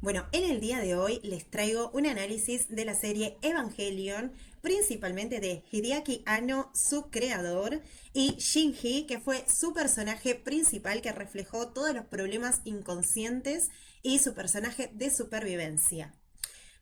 Bueno, en el día de hoy les traigo un análisis de la serie Evangelion, principalmente de Hideaki Anno, su creador, y Shinji, que fue su personaje principal que reflejó todos los problemas inconscientes y su personaje de supervivencia.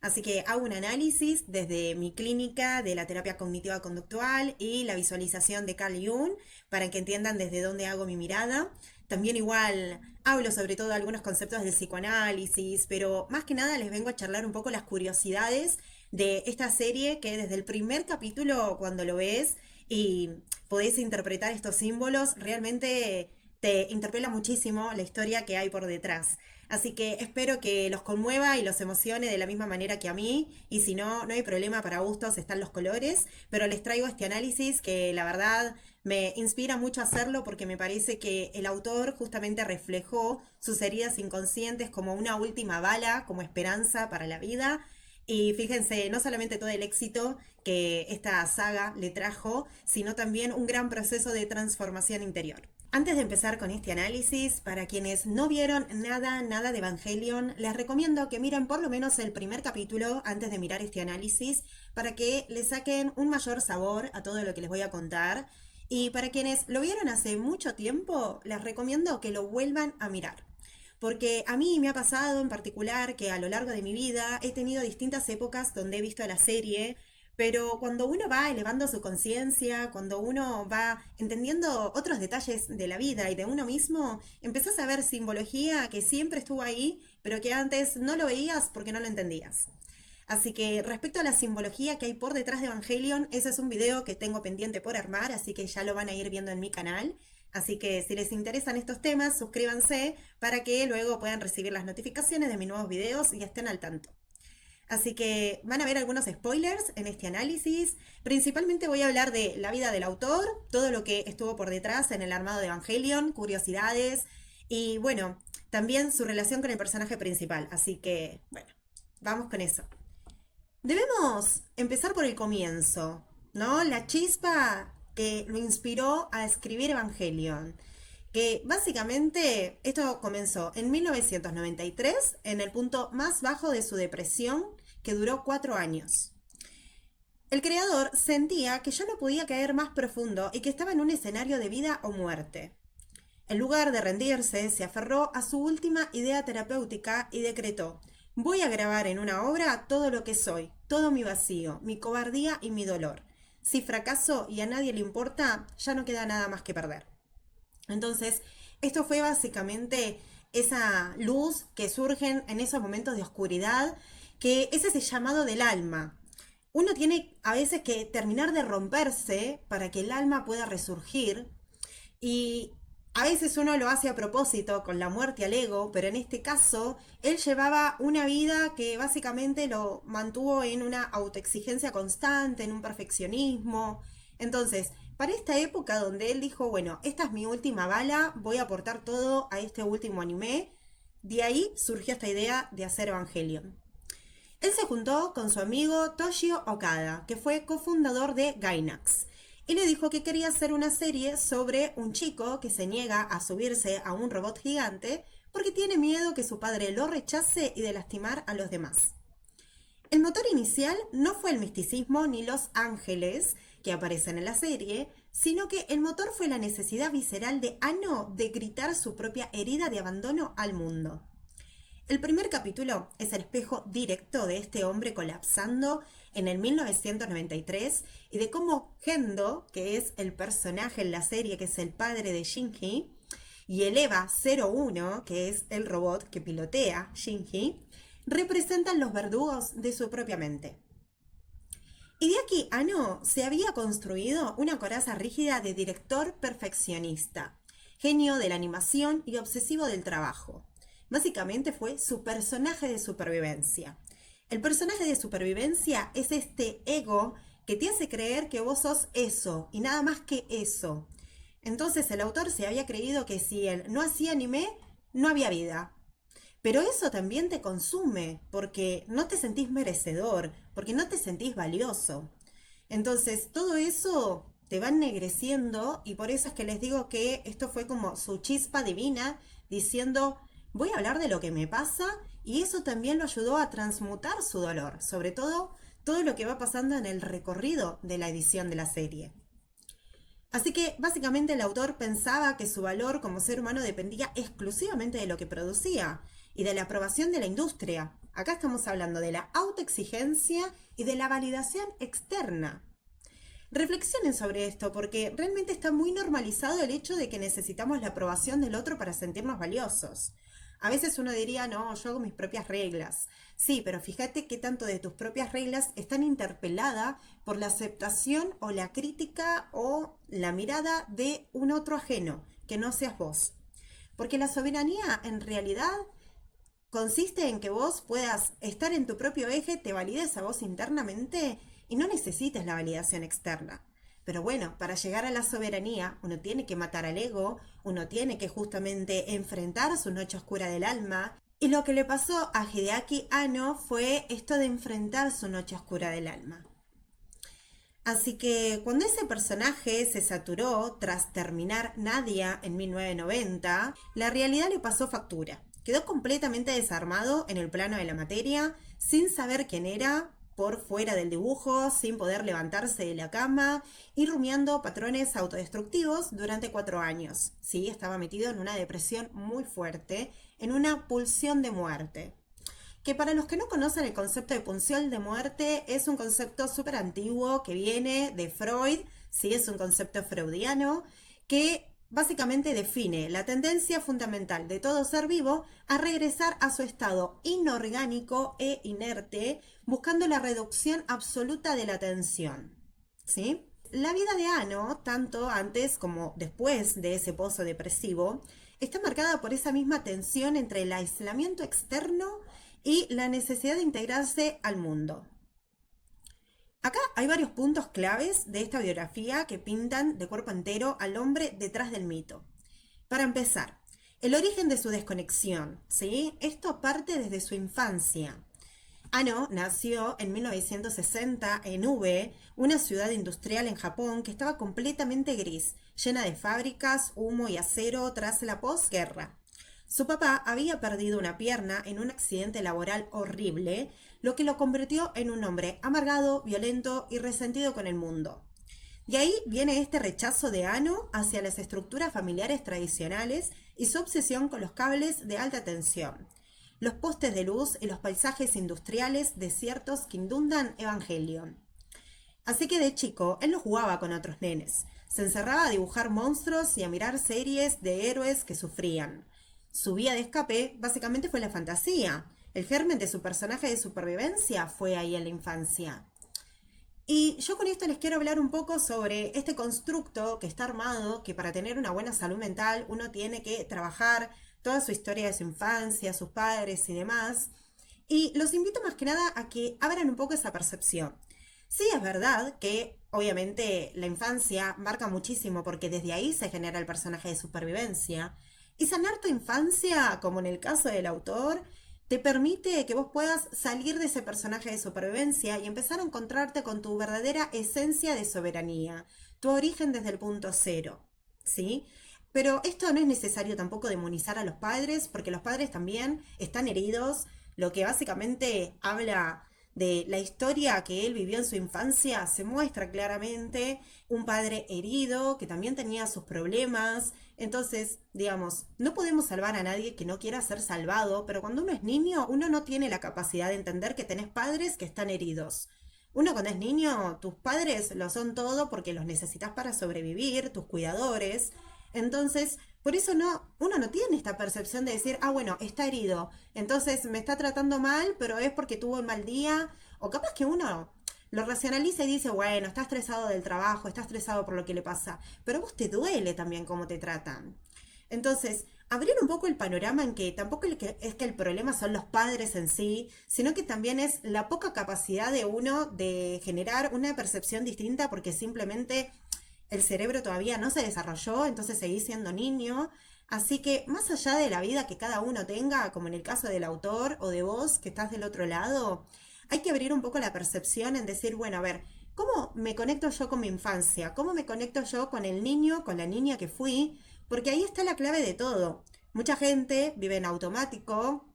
Así que hago un análisis desde mi clínica de la terapia cognitiva conductual y la visualización de Carl Jung para que entiendan desde dónde hago mi mirada. También igual hablo sobre todo algunos conceptos del psicoanálisis, pero más que nada les vengo a charlar un poco las curiosidades de esta serie que desde el primer capítulo cuando lo ves y podés interpretar estos símbolos, realmente te interpela muchísimo la historia que hay por detrás. Así que espero que los conmueva y los emocione de la misma manera que a mí. Y si no, no hay problema, para gustos están los colores. Pero les traigo este análisis que la verdad me inspira mucho a hacerlo porque me parece que el autor justamente reflejó sus heridas inconscientes como una última bala, como esperanza para la vida. Y fíjense, no solamente todo el éxito que esta saga le trajo, sino también un gran proceso de transformación interior. Antes de empezar con este análisis, para quienes no vieron nada de Evangelion, les recomiendo que miren por lo menos el primer capítulo antes de mirar este análisis para que le saquen un mayor sabor a todo lo que les voy a contar. Y para quienes lo vieron hace mucho tiempo, les recomiendo que lo vuelvan a mirar. Porque a mí me ha pasado en particular que a lo largo de mi vida he tenido distintas épocas donde he visto la serie, pero cuando uno va elevando su conciencia, cuando uno va entendiendo otros detalles de la vida y de uno mismo, empezás a ver simbología que siempre estuvo ahí, pero que antes no lo veías porque no lo entendías. Así que respecto a la simbología que hay por detrás de Evangelion, ese es un video que tengo pendiente por armar, así que ya lo van a ir viendo en mi canal. Así que si les interesan estos temas, suscríbanse para que luego puedan recibir las notificaciones de mis nuevos videos y estén al tanto. Así que van a ver algunos spoilers en este análisis. Principalmente voy a hablar de la vida del autor, todo lo que estuvo por detrás en el armado de Evangelion, curiosidades y bueno, también su relación con el personaje principal. Así que bueno, vamos con eso. Debemos empezar por el comienzo, ¿no? La chispa que lo inspiró a escribir Evangelion. Que básicamente esto comenzó en 1993, en el punto más bajo de su depresión, que duró 4 años. El creador sentía que ya no podía caer más profundo y que estaba en un escenario de vida o muerte. En lugar de rendirse, se aferró a su última idea terapéutica y decretó: voy a grabar en una obra todo lo que soy, todo mi vacío, mi cobardía y mi dolor. Si fracaso y a nadie le importa, ya no queda nada más que perder. Entonces, esto fue básicamente esa luz que surge en esos momentos de oscuridad, que es ese llamado del alma. Uno tiene a veces que terminar de romperse para que el alma pueda resurgir y a veces uno lo hace a propósito con la muerte al ego, pero en este caso él llevaba una vida que básicamente lo mantuvo en una autoexigencia constante, en un perfeccionismo. Entonces, para esta época donde él dijo, bueno, esta es mi última bala, voy a aportar todo a este último anime, de ahí surgió esta idea de hacer Evangelion. Él se juntó con su amigo Toshio Okada, que fue cofundador de Gainax, y le dijo que quería hacer una serie sobre un chico que se niega a subirse a un robot gigante porque tiene miedo que su padre lo rechace y de lastimar a los demás. El motor inicial no fue el misticismo ni los ángeles que aparecen en la serie, sino que el motor fue la necesidad visceral de Anno de gritar su propia herida de abandono al mundo. El primer capítulo es el espejo directo de este hombre colapsando en el 1993 y de cómo Gendo, que es el personaje en la serie que es el padre de Shinji, y el Eva 01, que es el robot que pilotea Shinji, representan los verdugos de su propia mente. Hideaki Anno se había construido una coraza rígida de director perfeccionista, genio de la animación y obsesivo del trabajo. Básicamente fue su personaje de supervivencia. El personaje de supervivencia es este ego que te hace creer que vos sos eso y nada más que eso. Entonces el autor se había creído que si él no hacía anime, no había vida. Pero eso también te consume porque no te sentís merecedor, porque no te sentís valioso. Entonces todo eso te va ennegreciendo y por eso es que les digo que esto fue como su chispa divina diciendo: voy a hablar de lo que me pasa y eso también lo ayudó a transmutar su dolor, sobre todo lo que va pasando en el recorrido de la edición de la serie. Así que básicamente el autor pensaba que su valor como ser humano dependía exclusivamente de lo que producía y de la aprobación de la industria. Acá estamos hablando de la autoexigencia y de la validación externa. Reflexionen sobre esto porque realmente está muy normalizado el hecho de que necesitamos la aprobación del otro para sentirnos valiosos. A veces uno diría, no, yo hago mis propias reglas. Sí, pero fíjate qué tanto de tus propias reglas están interpeladas por la aceptación o la crítica o la mirada de un otro ajeno, que no seas vos. Porque la soberanía en realidad consiste en que vos puedas estar en tu propio eje, te valides a vos internamente y no necesites la validación externa. Pero bueno, para llegar a la soberanía, uno tiene que matar al ego, uno tiene que justamente enfrentar su noche oscura del alma. Y lo que le pasó a Hideaki Anno fue esto de enfrentar su noche oscura del alma. Así que cuando ese personaje se saturó tras terminar Nadia en 1990, la realidad le pasó factura. Quedó completamente desarmado en el plano de la materia, sin saber quién era, por fuera del dibujo, sin poder levantarse de la cama y rumiando patrones autodestructivos durante 4 años. Sí, estaba metido en una depresión muy fuerte, en una pulsión de muerte. Que para los que no conocen el concepto de pulsión de muerte es un concepto súper antiguo que viene de Freud, sí, es un concepto freudiano, que básicamente define la tendencia fundamental de todo ser vivo a regresar a su estado inorgánico e inerte, buscando la reducción absoluta de la tensión. ¿Sí? La vida de Anno, tanto antes como después de ese pozo depresivo, está marcada por esa misma tensión entre el aislamiento externo y la necesidad de integrarse al mundo. Acá hay varios puntos claves de esta biografía que pintan de cuerpo entero al hombre detrás del mito. Para empezar, el origen de su desconexión, ¿sí? Esto parte desde su infancia. Anno nació en 1960 en Ube, una ciudad industrial en Japón que estaba completamente gris, llena de fábricas, humo y acero tras la posguerra. Su papá había perdido una pierna en un accidente laboral horrible, lo que lo convirtió en un hombre amargado, violento y resentido con el mundo. De ahí viene este rechazo de Anno hacia las estructuras familiares tradicionales y su obsesión con los cables de alta tensión, los postes de luz y los paisajes industriales desiertos que inundan Evangelion. Así que de chico, él no jugaba con otros nenes. Se encerraba a dibujar monstruos y a mirar series de héroes que sufrían. Su vía de escape básicamente fue la fantasía. El germen de su personaje de supervivencia fue ahí en la infancia. Y yo con esto les quiero hablar un poco sobre este constructo que está armado, que para tener una buena salud mental uno tiene que trabajar toda su historia de su infancia, sus padres y demás. Y los invito más que nada a que abran un poco esa percepción. Sí, es verdad que obviamente la infancia marca muchísimo porque desde ahí se genera el personaje de supervivencia. Y sanar tu infancia, como en el caso del autor, te permite que vos puedas salir de ese personaje de supervivencia y empezar a encontrarte con tu verdadera esencia de soberanía, tu origen desde el punto cero, ¿sí? Pero esto no es necesario tampoco demonizar a los padres, porque los padres también están heridos, lo que básicamente habla de la historia que él vivió en su infancia, se muestra claramente un padre herido que también tenía sus problemas. Entonces, digamos, no podemos salvar a nadie que no quiera ser salvado, pero cuando uno es niño, uno no tiene la capacidad de entender que tenés padres que están heridos. Uno cuando es niño, tus padres lo son todo porque los necesitas para sobrevivir, tus cuidadores. Entonces, por eso uno no tiene esta percepción de decir, ah, bueno, está herido, entonces me está tratando mal, pero es porque tuvo un mal día. O capaz que uno lo racionaliza y dice, bueno, está estresado del trabajo, está estresado por lo que le pasa, pero a vos te duele también cómo te tratan. Entonces, abrir un poco el panorama en que tampoco es que el problema son los padres en sí, sino que también es la poca capacidad de uno de generar una percepción distinta porque simplemente el cerebro todavía no se desarrolló, entonces seguís siendo niño. Así que más allá de la vida que cada uno tenga, como en el caso del autor o de vos que estás del otro lado, hay que abrir un poco la percepción en decir, bueno, a ver, ¿cómo me conecto yo con mi infancia? ¿Cómo me conecto yo con el niño, con la niña que fui? Porque ahí está la clave de todo. Mucha gente vive en automático,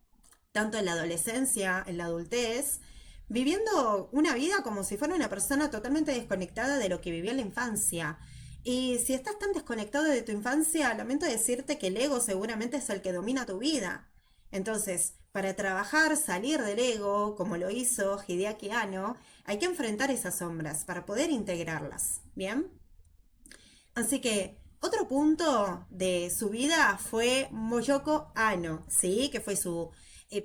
tanto en la adolescencia, en la adultez, viviendo una vida como si fuera una persona totalmente desconectada de lo que vivió en la infancia. Y si estás tan desconectado de tu infancia, lamento decirte que el ego seguramente es el que domina tu vida. Entonces, para trabajar, salir del ego, como lo hizo Hideaki Anno, hay que enfrentar esas sombras para poder integrarlas. ¿Bien? Así que otro punto de su vida fue Moyoko Ano, ¿sí? Que fue su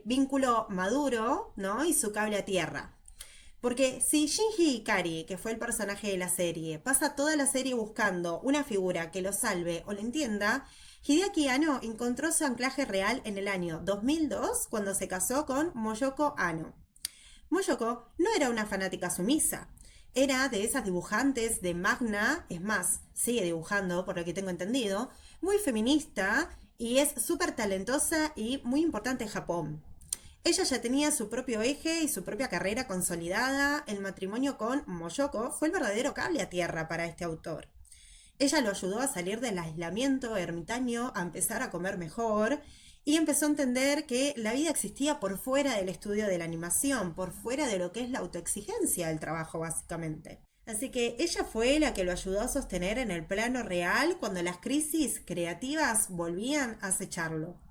vínculo maduro, ¿no? Y su cable a tierra. Porque si Shinji Ikari, que fue el personaje de la serie, pasa toda la serie buscando una figura que lo salve o lo entienda, Hideaki Anno encontró su anclaje real en el año 2002 cuando se casó con Moyoko Ano. Moyoko no era una fanática sumisa. Era de esas dibujantes de Magna, es más, sigue dibujando, por lo que tengo entendido, muy feminista y es súper talentosa y muy importante en Japón. Ella ya tenía su propio eje y su propia carrera consolidada. El matrimonio con Moyoko fue el verdadero cable a tierra para este autor. Ella lo ayudó a salir del aislamiento ermitaño, a empezar a comer mejor y empezó a entender que la vida existía por fuera del estudio de la animación, por fuera de lo que es la autoexigencia del trabajo básicamente. Así que ella fue la que lo ayudó a sostener en el plano real cuando las crisis creativas volvían a acecharlo.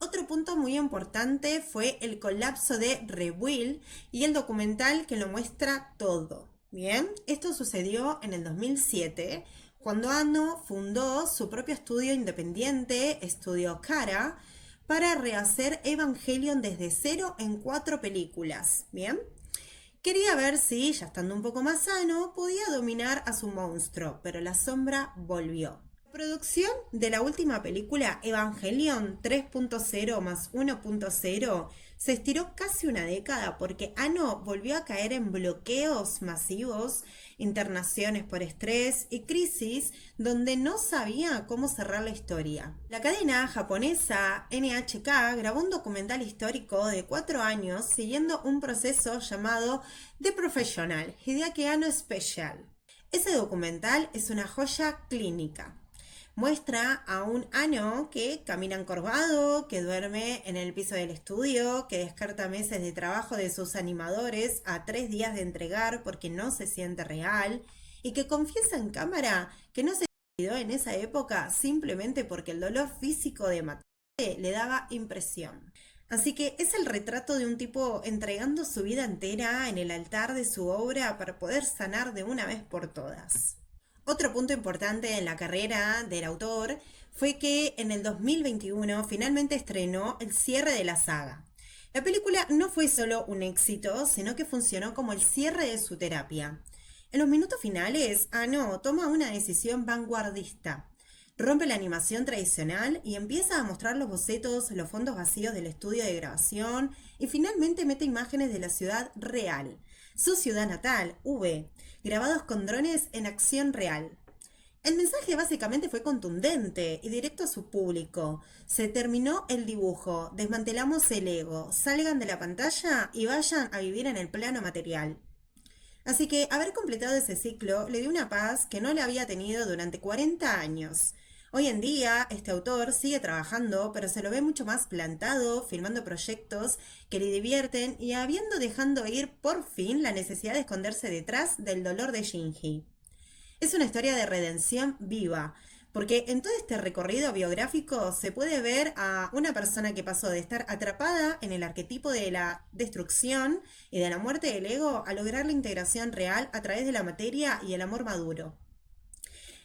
Otro punto muy importante fue el colapso de Rebuild y el documental que lo muestra todo. Bien, esto sucedió en el 2007, cuando Anno fundó su propio estudio independiente, Estudio Kara, para rehacer Evangelion desde cero en 4 películas. Bien, quería ver si, ya estando un poco más sano, podía dominar a su monstruo, pero la sombra volvió. La producción de la última película, Evangelion 3.0 más 1.0, se estiró casi una década porque Anno volvió a caer en bloqueos masivos, internaciones por estrés y crisis donde no sabía cómo cerrar la historia. La cadena japonesa NHK grabó un documental histórico de 4 años siguiendo un proceso llamado The Professional, Hideaki Anno Special. Ese documental es una joya clínica. Muestra a un Ano que camina encorvado, que duerme en el piso del estudio, que descarta meses de trabajo de sus animadores a 3 días de entregar porque no se siente real y que confiesa en cámara que no se suicidó en esa época simplemente porque el dolor físico de matarse le daba impresión. Así que es el retrato de un tipo entregando su vida entera en el altar de su obra para poder sanar de una vez por todas. Otro punto importante en la carrera del autor fue que en el 2021 finalmente estrenó el cierre de la saga. La película no fue solo un éxito, sino que funcionó como el cierre de su terapia. En los minutos finales, Anno toma una decisión vanguardista. Rompe la animación tradicional y empieza a mostrar los bocetos, los fondos vacíos del estudio de grabación y finalmente mete imágenes de la ciudad real, su ciudad natal, V, grabados con drones en acción real. El mensaje básicamente fue contundente y directo a su público. Se terminó el dibujo, desmantelamos el ego, salgan de la pantalla y vayan a vivir en el plano material. Así que haber completado ese ciclo le dio una paz que no le había tenido durante 40 años. Hoy en día, este autor sigue trabajando, pero se lo ve mucho más plantado, filmando proyectos que le divierten y habiendo dejado ir por fin la necesidad de esconderse detrás del dolor de Shinji. Es una historia de redención viva, porque en todo este recorrido biográfico se puede ver a una persona que pasó de estar atrapada en el arquetipo de la destrucción y de la muerte del ego a lograr la integración real a través de la materia y el amor maduro.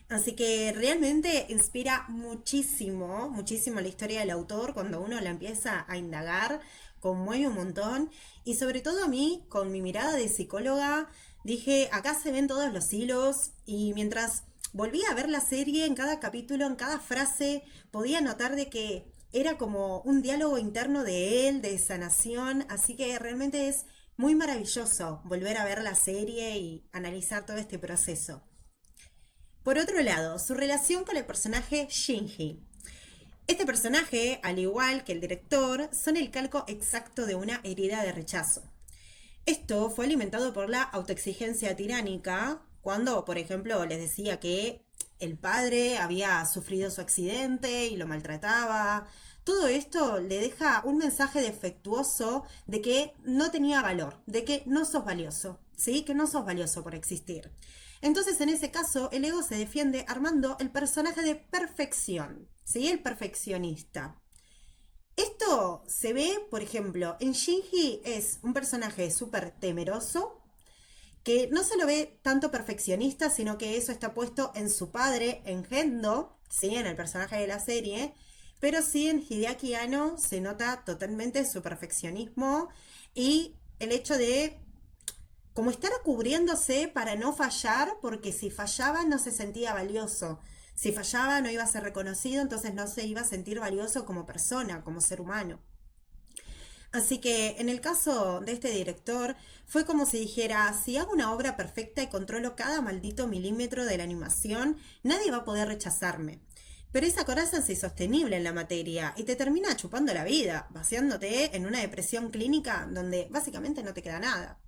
Así que realmente inspira muchísimo, muchísimo la historia del autor cuando uno la empieza a indagar, conmueve un montón y sobre todo a mí, con mi mirada de psicóloga, dije, acá se ven todos los hilos y mientras volvía a ver la serie, en cada capítulo, en cada frase, podía notar de que era como un diálogo interno de él, de sanación, así que realmente es muy maravilloso volver a ver la serie y analizar todo este proceso. Por otro lado, su relación con el personaje Shinji. Este personaje, al igual que el director, son el calco exacto de una herida de rechazo. Esto fue alimentado por la autoexigencia tiránica, cuando, por ejemplo, les decía que el padre había sufrido su accidente y lo maltrataba, todo esto le deja un mensaje defectuoso de que no tenía valor, de que no sos valioso, ¿sí? Que no sos valioso por existir. Entonces, en ese caso, el ego se defiende armando el personaje de perfección, ¿sí? El perfeccionista. Esto se ve, por ejemplo, en Shinji es un personaje súper temeroso, que no se lo ve tanto perfeccionista, sino que eso está puesto en su padre, en Gendo, ¿sí? En el personaje de la serie, pero sí en Hideaki Anno se nota totalmente su perfeccionismo y el hecho de como estar cubriéndose para no fallar, porque si fallaba no se sentía valioso. Si fallaba no iba a ser reconocido, entonces no se iba a sentir valioso como persona, como ser humano. Así que en el caso de este director fue como si dijera, si hago una obra perfecta y controlo cada maldito milímetro de la animación, nadie va a poder rechazarme. Pero esa coraza es insostenible en la materia y te termina chupando la vida, vaciándote en una depresión clínica donde básicamente no te queda nada.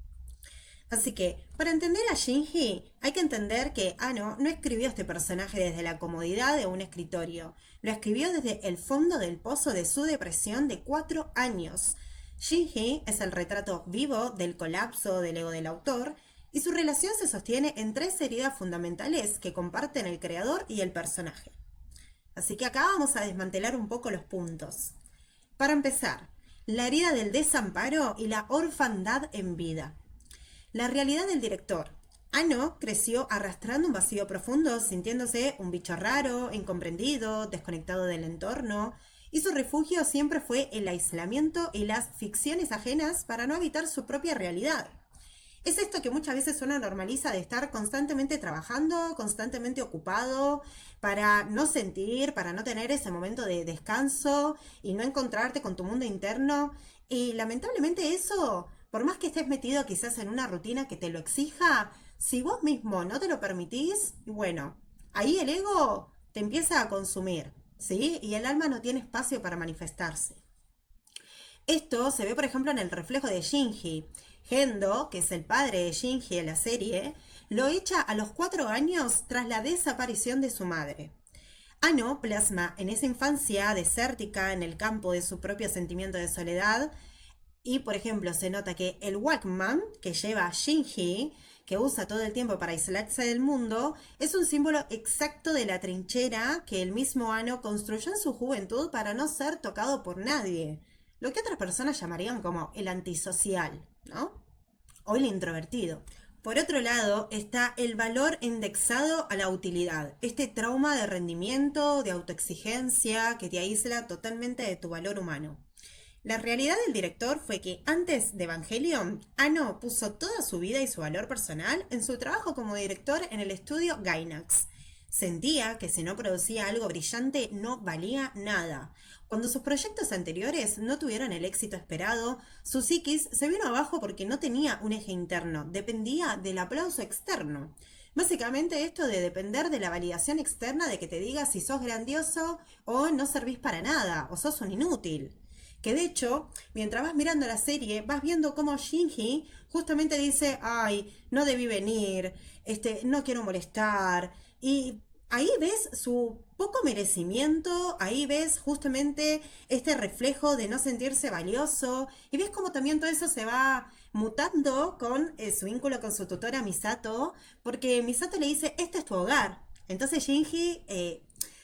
Así que, para entender a Shinji, hay que entender que Anno no escribió este personaje desde la comodidad de un escritorio, lo escribió desde el fondo del pozo de su depresión de 4 años. Shinji es el retrato vivo del colapso del ego del autor, y su relación se sostiene en 3 heridas fundamentales que comparten el creador y el personaje. Así que acá vamos a desmantelar un poco los puntos. Para empezar, la herida del desamparo y la orfandad en vida. La realidad del director. Anno creció arrastrando un vacío profundo, sintiéndose un bicho raro, incomprendido, desconectado del entorno, y su refugio siempre fue el aislamiento y las ficciones ajenas para no habitar su propia realidad. Es esto que muchas veces uno normaliza de estar constantemente trabajando, constantemente ocupado, para no sentir, para no tener ese momento de descanso y no encontrarte con tu mundo interno. Y lamentablemente eso, por más que estés metido quizás en una rutina que te lo exija, si vos mismo no te lo permitís, bueno, ahí el ego te empieza a consumir, ¿sí? Y el alma no tiene espacio para manifestarse. Esto se ve, por ejemplo, en el reflejo de Shinji. Gendo, que es el padre de Shinji en la serie, lo echa a los 4 años tras la desaparición de su madre. Anno plasma en esa infancia desértica en el campo de su propio sentimiento de soledad y, por ejemplo, se nota que el Walkman que lleva Shinji, que usa todo el tiempo para aislarse del mundo, es un símbolo exacto de la trinchera que el mismo Anno construyó en su juventud para no ser tocado por nadie. Lo que otras personas llamarían como el antisocial, ¿no? O el introvertido. Por otro lado, está el valor indexado a la utilidad, este trauma de rendimiento, de autoexigencia, que te aísla totalmente de tu valor humano. La realidad del director fue que antes de Evangelion, Anno puso toda su vida y su valor personal en su trabajo como director en el estudio Gainax. Sentía que si no producía algo brillante no valía nada. Cuando sus proyectos anteriores no tuvieron el éxito esperado, su psiquis se vino abajo porque no tenía un eje interno, dependía del aplauso externo. Básicamente esto de depender de la validación externa de que te diga si sos grandioso o no servís para nada o sos un inútil. Que de hecho, mientras vas mirando la serie, vas viendo cómo Shinji justamente dice, ay, no debí venir, no quiero molestar. Y ahí ves su poco merecimiento, ahí ves justamente este reflejo de no sentirse valioso, y ves cómo también todo eso se va mutando con su vínculo con su tutora Misato, porque Misato le dice, este es tu hogar. Entonces Shinji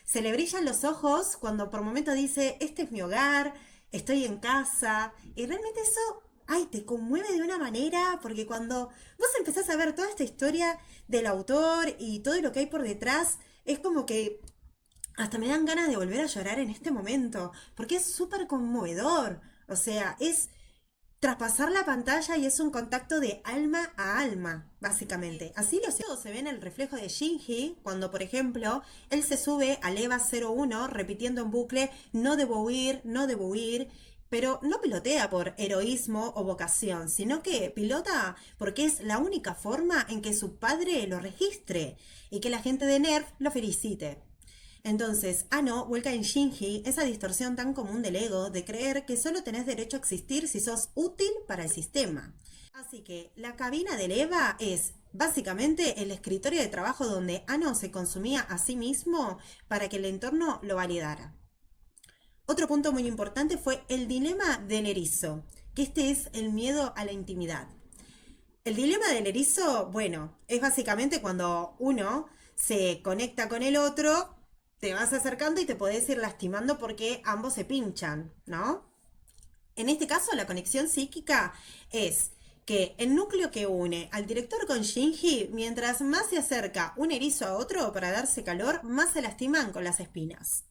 se le brillan los ojos cuando por momento dice, este es mi hogar, estoy en casa, y realmente eso, ay, te conmueve de una manera, porque cuando vos empezás a ver toda esta historia del autor y todo lo que hay por detrás, es como que hasta me dan ganas de volver a llorar en este momento, porque es súper conmovedor, o sea, es traspasar la pantalla y es un contacto de alma a alma, básicamente. Así lo todo se ve en el reflejo de Shinji, cuando, por ejemplo, él se sube al EVA 01 repitiendo en bucle, no debo huir, no debo huir, pero no pilotea por heroísmo o vocación, sino que pilota porque es la única forma en que su padre lo registre y que la gente de NERV lo felicite. Entonces, Anno vuelca en Shinji esa distorsión tan común del ego de creer que solo tenés derecho a existir si sos útil para el sistema. Así que la cabina del EVA es básicamente el escritorio de trabajo donde Anno se consumía a sí mismo para que el entorno lo validara. Otro punto muy importante fue el dilema del erizo, que este es el miedo a la intimidad. El dilema del erizo, bueno, es básicamente cuando uno se conecta con el otro, te vas acercando y te podés ir lastimando porque ambos se pinchan, ¿no? En este caso, la conexión psíquica es que el núcleo que une al director con Shinji, mientras más se acerca un erizo a otro para darse calor, más se lastiman con las espinas.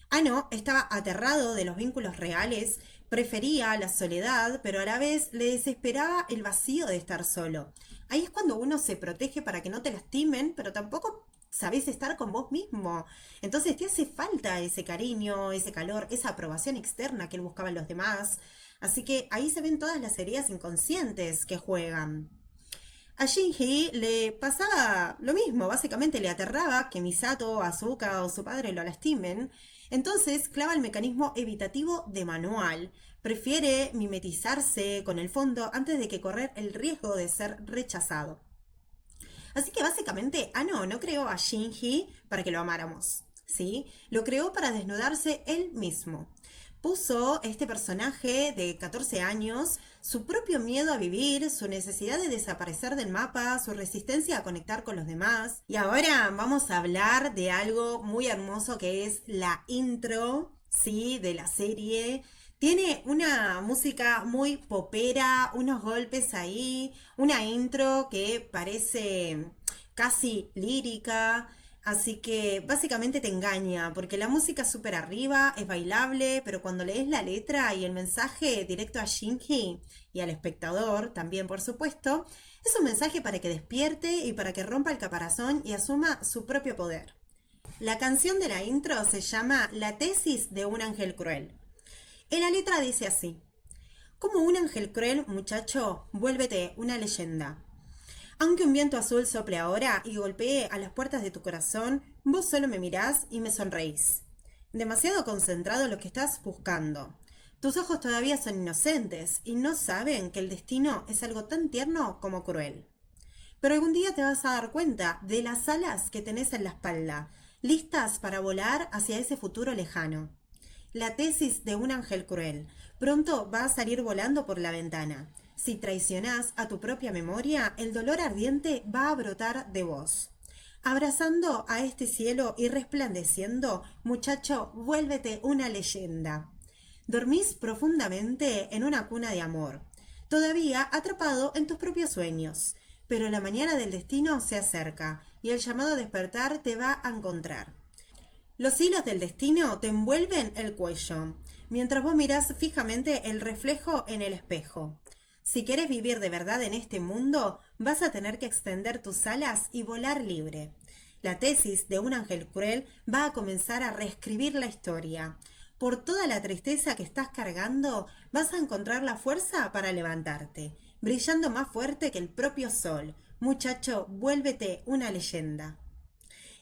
Ano estaba aterrado de los vínculos reales, prefería la soledad, pero a la vez le desesperaba el vacío de estar solo. Ahí es cuando uno se protege para que no te lastimen, pero tampoco sabes estar con vos mismo. Entonces te hace falta ese cariño, ese calor, esa aprobación externa que él buscaba en los demás. Así que ahí se ven todas las heridas inconscientes que juegan. A Shinji le pasaba lo mismo, básicamente le aterraba que Misato, Asuka o su padre lo lastimen, entonces clava el mecanismo evitativo de manual. Prefiere mimetizarse con el fondo antes de que correr el riesgo de ser rechazado. Así que básicamente Ano no creó a Shinji para que lo amáramos, ¿sí? Lo creó para desnudarse él mismo. Puso este personaje de 14 años, su propio miedo a vivir, su necesidad de desaparecer del mapa, su resistencia a conectar con los demás. Y ahora vamos a hablar de algo muy hermoso que es la intro, ¿sí? De la serie. Tiene una música muy popera, unos golpes ahí, una intro que parece casi lírica, así que básicamente te engaña, porque la música es súper arriba, es bailable, pero cuando lees la letra y el mensaje directo a Shinji y al espectador también, por supuesto, es un mensaje para que despierte y para que rompa el caparazón y asuma su propio poder. La canción de la intro se llama La tesis de un ángel cruel. En la letra dice así: como un ángel cruel, muchacho, vuélvete una leyenda. Aunque un viento azul sople ahora y golpee a las puertas de tu corazón, vos solo me mirás y me sonreís. Demasiado concentrado en lo que estás buscando. Tus ojos todavía son inocentes y no saben que el destino es algo tan tierno como cruel. Pero algún día te vas a dar cuenta de las alas que tenés en la espalda, listas para volar hacia ese futuro lejano. La tesis de un ángel cruel. Pronto va a salir volando por la ventana. Si traicionás a tu propia memoria, el dolor ardiente va a brotar de vos. Abrazando a este cielo y resplandeciendo, muchacho, vuélvete una leyenda. Dormís profundamente en una cuna de amor, todavía atrapado en tus propios sueños. Pero la mañana del destino se acerca y el llamado a despertar te va a encontrar. Los hilos del destino te envuelven el cuello, mientras vos mirás fijamente el reflejo en el espejo. Si quieres vivir de verdad en este mundo, vas a tener que extender tus alas y volar libre. La tesis de un ángel cruel va a comenzar a reescribir la historia. Por toda la tristeza que estás cargando, vas a encontrar la fuerza para levantarte, brillando más fuerte que el propio sol. Muchacho, vuélvete una leyenda.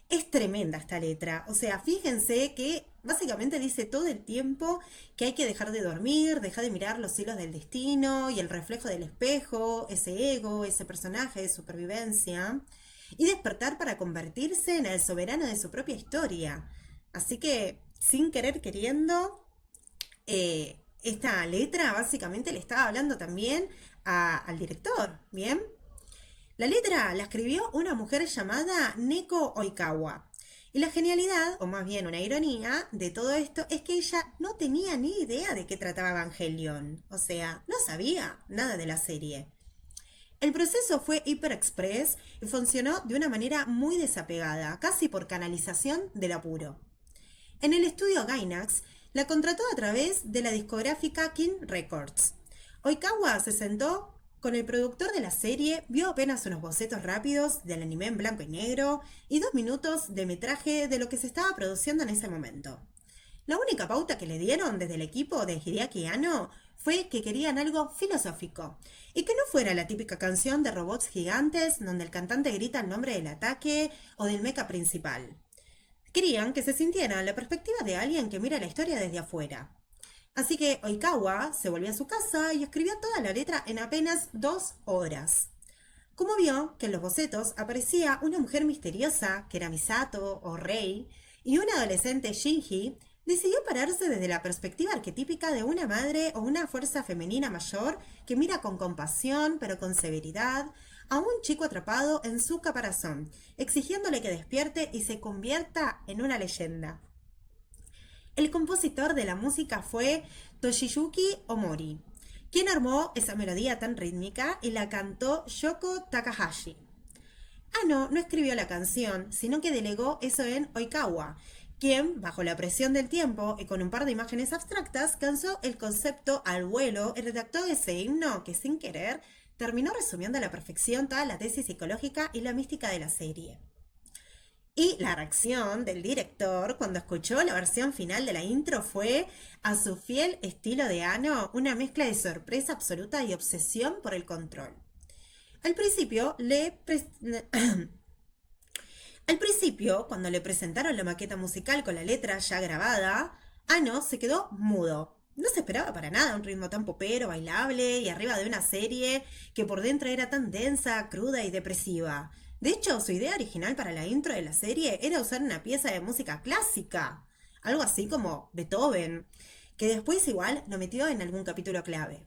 Es tremenda esta letra, o sea, fíjense que básicamente dice todo el tiempo que hay que dejar de dormir, dejar de mirar los hilos del destino y el reflejo del espejo, ese ego, ese personaje de supervivencia, y despertar para convertirse en el soberano de su propia historia. Así que, sin querer queriendo, esta letra básicamente le estaba hablando también al director, ¿bien? La letra la escribió una mujer llamada Neko Oikawa. Y la genialidad, o más bien una ironía, de todo esto es que ella no tenía ni idea de qué trataba Evangelion. O sea, no sabía nada de la serie. El proceso fue hiper express y funcionó de una manera muy desapegada, casi por canalización del apuro. En el estudio Gainax la contrató a través de la discográfica King Records. Oikawa se sentó con el productor de la serie, vio apenas unos bocetos rápidos del anime en blanco y negro y 2 minutos de metraje de lo que se estaba produciendo en ese momento. La única pauta que le dieron desde el equipo de Hideaki Anno fue que querían algo filosófico y que no fuera la típica canción de robots gigantes donde el cantante grita el nombre del ataque o del mecha principal. Querían que se sintiera la perspectiva de alguien que mira la historia desde afuera. Así que Oikawa se volvió a su casa y escribió toda la letra en apenas 2 horas. Como vio que en los bocetos aparecía una mujer misteriosa, que era Misato o Rei, y un adolescente Shinji, decidió pararse desde la perspectiva arquetípica de una madre o una fuerza femenina mayor que mira con compasión, pero con severidad, a un chico atrapado en su caparazón, exigiéndole que despierte y se convierta en una leyenda. El compositor de la música fue Toshiyuki Omori, quien armó esa melodía tan rítmica y la cantó Yoko Takahashi. Ano no escribió la canción, sino que delegó eso en Oikawa, quien, bajo la presión del tiempo y con un par de imágenes abstractas, cansó el concepto al vuelo y redactó ese himno que, sin querer, terminó resumiendo a la perfección toda la tesis psicológica y la mística de la serie. Y la reacción del director cuando escuchó la versión final de la intro fue, a su fiel estilo de Ano, una mezcla de sorpresa absoluta y obsesión por el control. Al principio, cuando le presentaron la maqueta musical con la letra ya grabada, Ano se quedó mudo. No se esperaba para nada un ritmo tan popero, bailable y arriba de una serie que por dentro era tan densa, cruda y depresiva. De hecho, su idea original para la intro de la serie era usar una pieza de música clásica, algo así como Beethoven, que después igual lo metió en algún capítulo clave.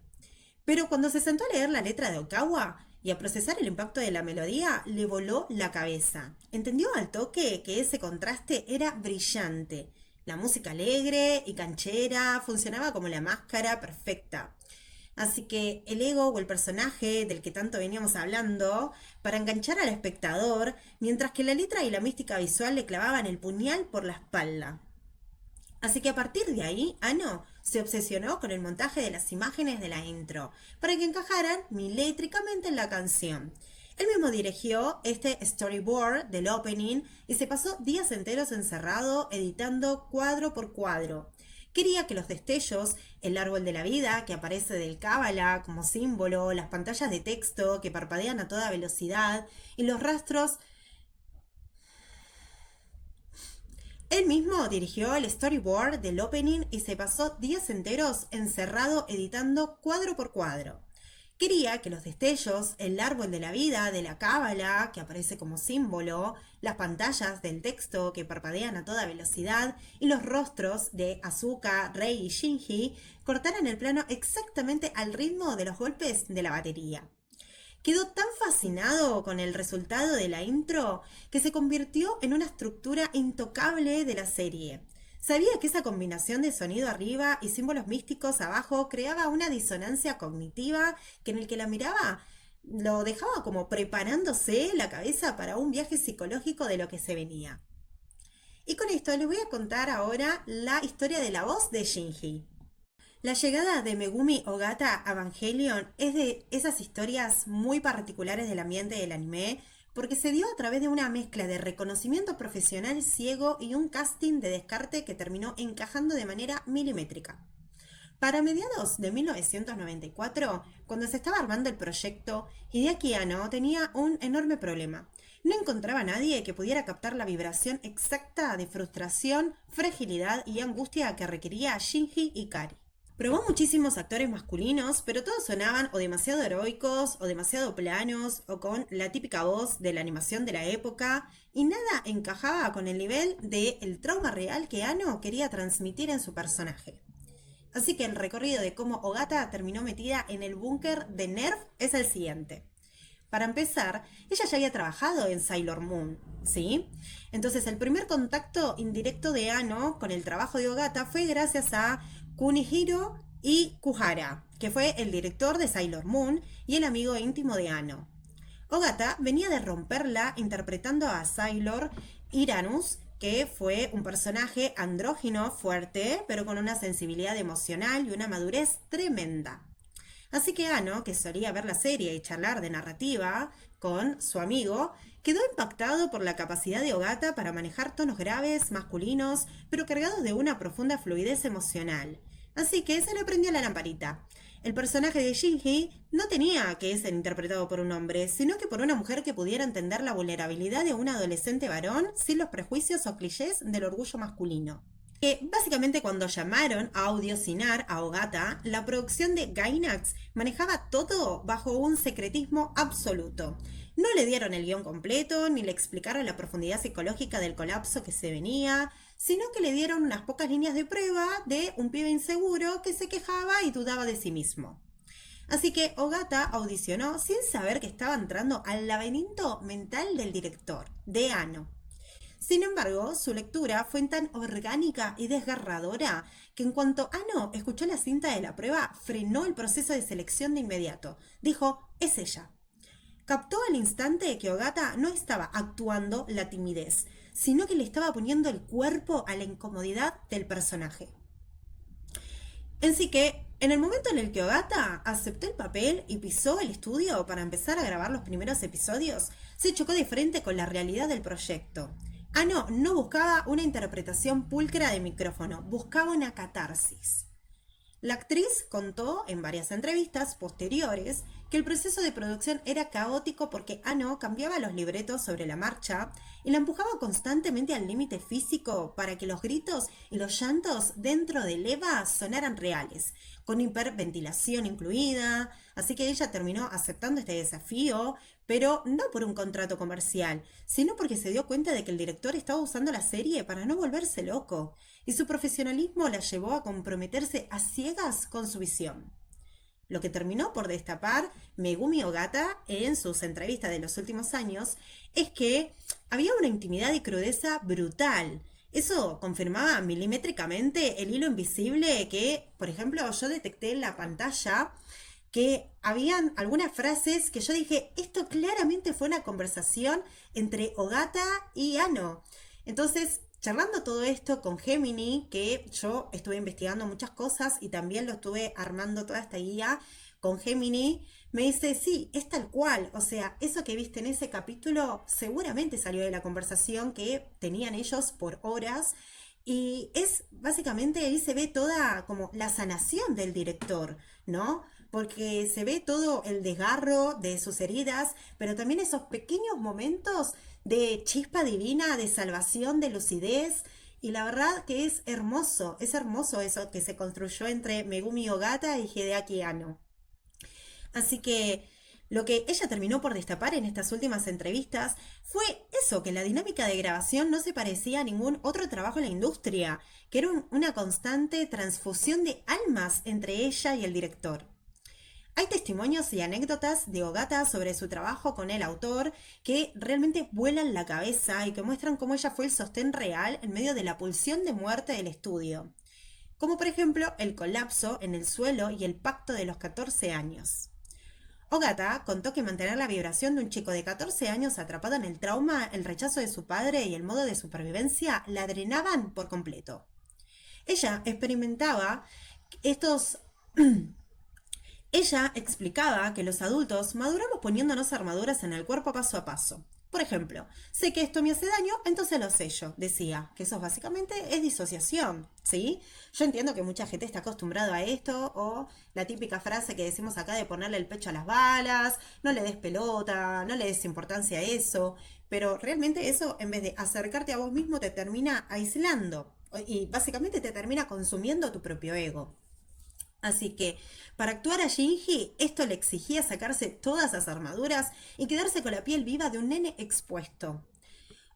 Pero cuando se sentó a leer la letra de Oikawa y a procesar el impacto de la melodía, le voló la cabeza. Entendió al toque que ese contraste era brillante. La música alegre y canchera funcionaba como la máscara perfecta. Así que el ego o el personaje del que tanto veníamos hablando, para enganchar al espectador, mientras que la letra y la mística visual le clavaban el puñal por la espalda. Así que a partir de ahí, Ano se obsesionó con el montaje de las imágenes de la intro, para que encajaran milimétricamente en la canción. Él mismo dirigió este storyboard del opening y se pasó días enteros encerrado editando cuadro por cuadro. Quería que los destellos, el árbol de la vida que aparece del Cábala como símbolo, las pantallas de texto que parpadean a toda velocidad y los rastros. Él mismo dirigió el storyboard del opening y se pasó días enteros encerrado editando cuadro por cuadro. Quería que los destellos, el árbol de la vida, de la cábala, que aparece como símbolo, las pantallas del texto que parpadean a toda velocidad y los rostros de Asuka, Rei y Shinji cortaran el plano exactamente al ritmo de los golpes de la batería. Quedó tan fascinado con el resultado de la intro que se convirtió en una estructura intocable de la serie. Sabía que esa combinación de sonido arriba y símbolos místicos abajo creaba una disonancia cognitiva que en el que la miraba lo dejaba como preparándose la cabeza para un viaje psicológico de lo que se venía. Y con esto les voy a contar ahora la historia de la voz de Shinji. La llegada de Megumi Ogata a Evangelion es de esas historias muy particulares del ambiente del anime, porque se dio a través de una mezcla de reconocimiento profesional ciego y un casting de descarte que terminó encajando de manera milimétrica. Para mediados de 1994, cuando se estaba armando el proyecto, Hideaki Anno tenía un enorme problema. No encontraba a nadie que pudiera captar la vibración exacta de frustración, fragilidad y angustia que requería Shinji Ikari. Probó muchísimos actores masculinos, pero todos sonaban o demasiado heroicos, o demasiado planos, o con la típica voz de la animación de la época, y nada encajaba con el nivel del trauma real que Anno quería transmitir en su personaje. Así que el recorrido de cómo Ogata terminó metida en el búnker de NERV es el siguiente. Para empezar, ella ya había trabajado en Sailor Moon, ¿sí? Entonces el primer contacto indirecto de Anno con el trabajo de Ogata fue gracias a Kunihiro Ikuhara, que fue el director de Sailor Moon y el amigo íntimo de Anno. Ogata venía de romperla interpretando a Sailor Iranus, que fue un personaje andrógino fuerte, pero con una sensibilidad emocional y una madurez tremenda. Así que Anno, que solía ver la serie y charlar de narrativa con su amigo, quedó impactado por la capacidad de Ogata para manejar tonos graves, masculinos, pero cargados de una profunda fluidez emocional. Así que se le prendió la lamparita. El personaje de Shinji no tenía que ser interpretado por un hombre, sino que por una mujer que pudiera entender la vulnerabilidad de un adolescente varón sin los prejuicios o clichés del orgullo masculino. Que básicamente cuando llamaron a audicionar a Ogata, la producción de Gainax manejaba todo bajo un secretismo absoluto. No le dieron el guión completo, ni le explicaron la profundidad psicológica del colapso que se venía, sino que le dieron unas pocas líneas de prueba de un pibe inseguro que se quejaba y dudaba de sí mismo. Así que Ogata audicionó sin saber que estaba entrando al laberinto mental del director, de Ano. Sin embargo, su lectura fue tan orgánica y desgarradora que en cuanto Ano escuchó la cinta de la prueba, frenó el proceso de selección de inmediato. Dijo, es ella. Captó al instante que Ogata no estaba actuando la timidez, sino que le estaba poniendo el cuerpo a la incomodidad del personaje. Así que, en el momento en el que Ogata aceptó el papel y pisó el estudio para empezar a grabar los primeros episodios, se chocó de frente con la realidad del proyecto. Ano no buscaba una interpretación pulcra de micrófono, buscaba una catarsis. La actriz contó en varias entrevistas posteriores que el proceso de producción era caótico porque Ano cambiaba los libretos sobre la marcha y la empujaba constantemente al límite físico para que los gritos y los llantos dentro del Eva sonaran reales, con hiperventilación incluida, así que ella terminó aceptando este desafío, pero no por un contrato comercial, sino porque se dio cuenta de que el director estaba usando la serie para no volverse loco, y su profesionalismo la llevó a comprometerse a ciegas con su visión. Lo que terminó por destapar Megumi Ogata en sus entrevistas de los últimos años es que había una intimidad y crudeza brutal. Eso confirmaba milimétricamente el hilo invisible que, por ejemplo, yo detecté en la pantalla, que habían algunas frases que yo dije, esto claramente fue una conversación entre Ogata y Ano. Entonces, charlando todo esto con Gemini, que yo estuve investigando muchas cosas y también lo estuve armando toda esta guía con Gemini, me dice, sí, es tal cual. O sea, eso que viste en ese capítulo seguramente salió de la conversación que tenían ellos por horas. Y es básicamente ahí se ve toda como la sanación del director, ¿no? Porque se ve todo el desgarro de sus heridas, pero también esos pequeños momentos de chispa divina, de salvación, de lucidez. Y la verdad que es hermoso eso que se construyó entre Megumi Ogata y Hideaki Anno. Así que lo que ella terminó por destapar en estas últimas entrevistas fue eso, que la dinámica de grabación no se parecía a ningún otro trabajo en la industria, que era una constante transfusión de almas entre ella y el director. Hay testimonios y anécdotas de Ogata sobre su trabajo con el autor que realmente vuelan la cabeza y que muestran cómo ella fue el sostén real en medio de la pulsión de muerte del estudio. Como por ejemplo el colapso en el suelo y el pacto de los 14 años. Ogata contó que mantener la vibración de un chico de 14 años atrapado en el trauma, el rechazo de su padre y el modo de supervivencia la drenaban por completo. Ella experimentaba estos Ella explicaba que los adultos maduramos poniéndonos armaduras en el cuerpo paso a paso. Por ejemplo, sé que esto me hace daño, entonces lo sello, decía, que eso básicamente es disociación, ¿sí? Yo entiendo que mucha gente está acostumbrado a esto, o la típica frase que decimos acá de ponerle el pecho a las balas, no le des pelota, no le des importancia a eso, pero realmente eso, en vez de acercarte a vos mismo, te termina aislando y básicamente te termina consumiendo tu propio ego. Así que, para actuar a Shinji, esto le exigía sacarse todas las armaduras y quedarse con la piel viva de un nene expuesto.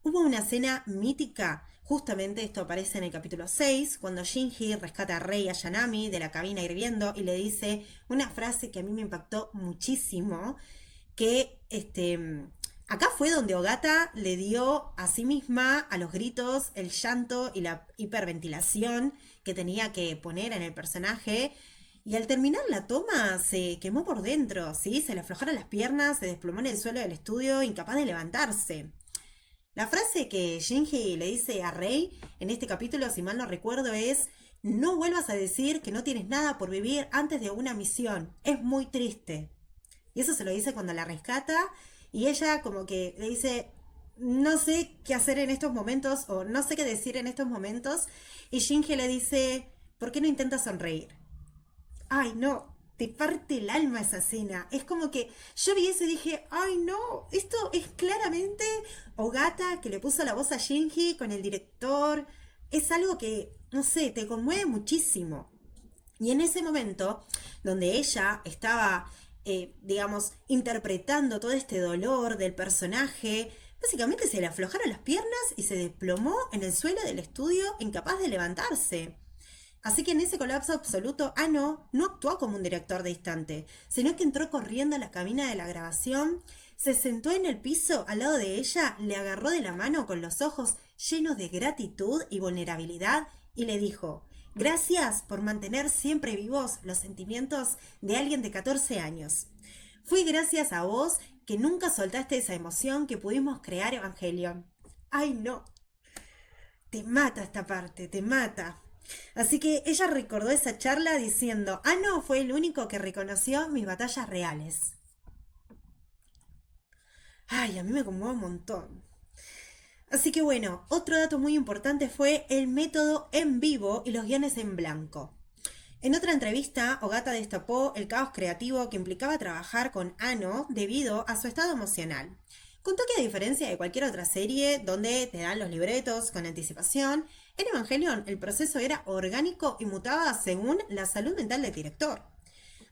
Hubo una escena mítica, justamente esto aparece en el capítulo 6, cuando Shinji rescata a Rei Ayanami de la cabina hirviendo y le dice una frase que a mí me impactó muchísimo, que acá fue donde Ogata le dio a sí misma, a los gritos, el llanto y la hiperventilación que tenía que poner en el personaje. Y al terminar la toma se quemó por dentro, ¿sí? Se le aflojaron las piernas, se desplomó en el suelo del estudio, incapaz de levantarse. La frase que Shinji le dice a Rei en este capítulo, si mal no recuerdo, es: no vuelvas a decir que no tienes nada por vivir antes de una misión. Es muy triste. Y eso se lo dice cuando la rescata y ella como que le dice: no sé qué hacer en estos momentos o no sé qué decir en estos momentos. Y Shinji le dice: ¿por qué no intentas sonreír? Ay, no, te parte el alma esa escena. Es como que yo vi eso y dije, ay, no, esto es claramente Ogata que le puso la voz a Shinji con el director. Es algo que no sé, te conmueve muchísimo. Y en ese momento, donde ella estaba, digamos, interpretando todo este dolor del personaje, básicamente se le aflojaron las piernas y se desplomó en el suelo del estudio, incapaz de levantarse. Así que en ese colapso absoluto, Ano no actuó como un director distante, sino que entró corriendo a la cabina de la grabación, se sentó en el piso al lado de ella, le agarró de la mano con los ojos llenos de gratitud y vulnerabilidad y le dijo: gracias por mantener siempre vivos los sentimientos de alguien de 14 años. Fui gracias a vos que nunca soltaste esa emoción que pudimos crear Evangelion. Ay, no, te mata esta parte, te mata. Así que ella recordó esa charla diciendo: ah, no, fue el único que reconoció mis batallas reales. Ay, a mí me conmueve un montón. Así que bueno, otro dato muy importante fue el método en vivo y los guiones en blanco. En otra entrevista, Ogata destapó el caos creativo que implicaba trabajar con Ano debido a su estado emocional. Contó que a diferencia de cualquier otra serie donde te dan los libretos con anticipación, en Evangelion el proceso era orgánico y mutaba según la salud mental del director.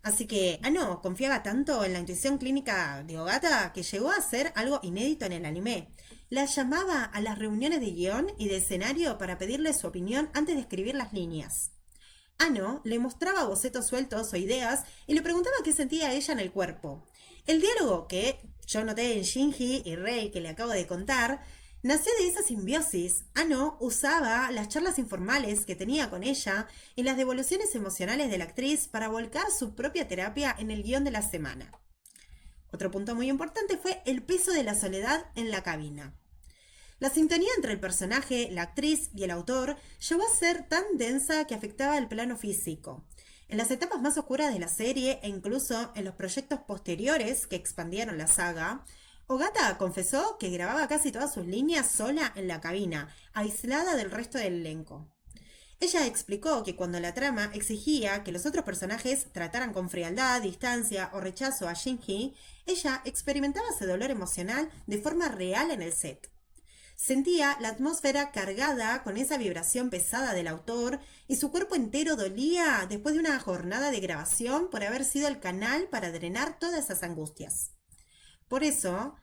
Así que Ano confiaba tanto en la intuición clínica de Ogata que llegó a ser algo inédito en el anime. La llamaba a las reuniones de guión y de escenario para pedirle su opinión antes de escribir las líneas. Ano le mostraba bocetos sueltos o ideas y le preguntaba qué sentía ella en el cuerpo. El diálogo que yo noté en Shinji y Rei, que le acabo de contar, nació de esa simbiosis. Ano usaba las charlas informales que tenía con ella y las devoluciones emocionales de la actriz para volcar su propia terapia en el guión de la semana. Otro punto muy importante fue el peso de la soledad en la cabina. La sintonía entre el personaje, la actriz y el autor llegó a ser tan densa que afectaba el plano físico. En las etapas más oscuras de la serie e incluso en los proyectos posteriores que expandieron la saga, Ogata confesó que grababa casi todas sus líneas sola en la cabina, aislada del resto del elenco. Ella explicó que cuando la trama exigía que los otros personajes trataran con frialdad, distancia o rechazo a Shinji, ella experimentaba ese dolor emocional de forma real en el set. Sentía la atmósfera cargada con esa vibración pesada del autor y su cuerpo entero dolía después de una jornada de grabación por haber sido el canal para drenar todas esas angustias. Por eso,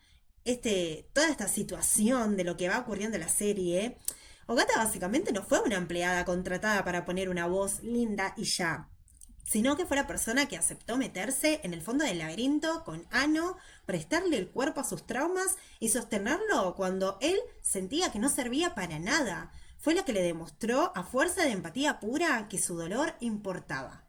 toda esta situación de lo que va ocurriendo en la serie, Ogata básicamente no fue una empleada contratada para poner una voz linda y ya, sino que fue la persona que aceptó meterse en el fondo del laberinto con Ano, prestarle el cuerpo a sus traumas y sostenerlo cuando él sentía que no servía para nada. Fue la que le demostró a fuerza de empatía pura que su dolor importaba.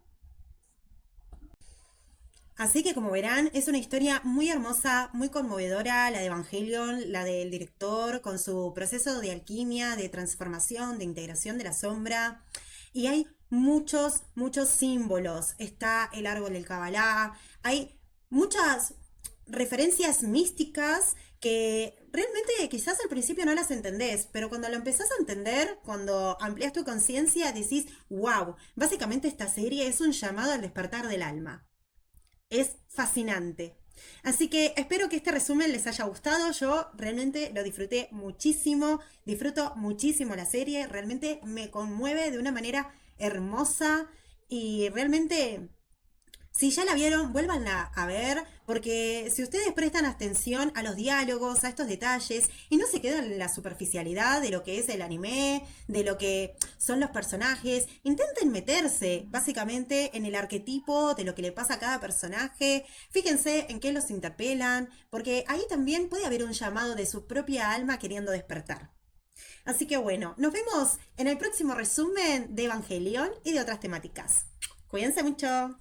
Así que como verán, es una historia muy hermosa, muy conmovedora, la de Evangelion, la del director, con su proceso de alquimia, de transformación, de integración de la sombra. Y hay muchos, muchos símbolos. Está el árbol del Kabbalah, hay muchas referencias místicas que realmente quizás al principio no las entendés, pero cuando lo empezás a entender, cuando amplias tu conciencia, decís: wow, básicamente esta serie es un llamado al despertar del alma. Es fascinante. Así que espero que este resumen les haya gustado. Yo realmente lo disfruté muchísimo. Disfruto muchísimo la serie. Realmente me conmueve de una manera hermosa. Y realmente, si ya la vieron, vuélvanla a ver, porque si ustedes prestan atención a los diálogos, a estos detalles, y no se quedan en la superficialidad de lo que es el anime, de lo que son los personajes, intenten meterse básicamente en el arquetipo de lo que le pasa a cada personaje, fíjense en qué los interpelan, porque ahí también puede haber un llamado de su propia alma queriendo despertar. Así que bueno, nos vemos en el próximo resumen de Evangelion y de otras temáticas. Cuídense mucho.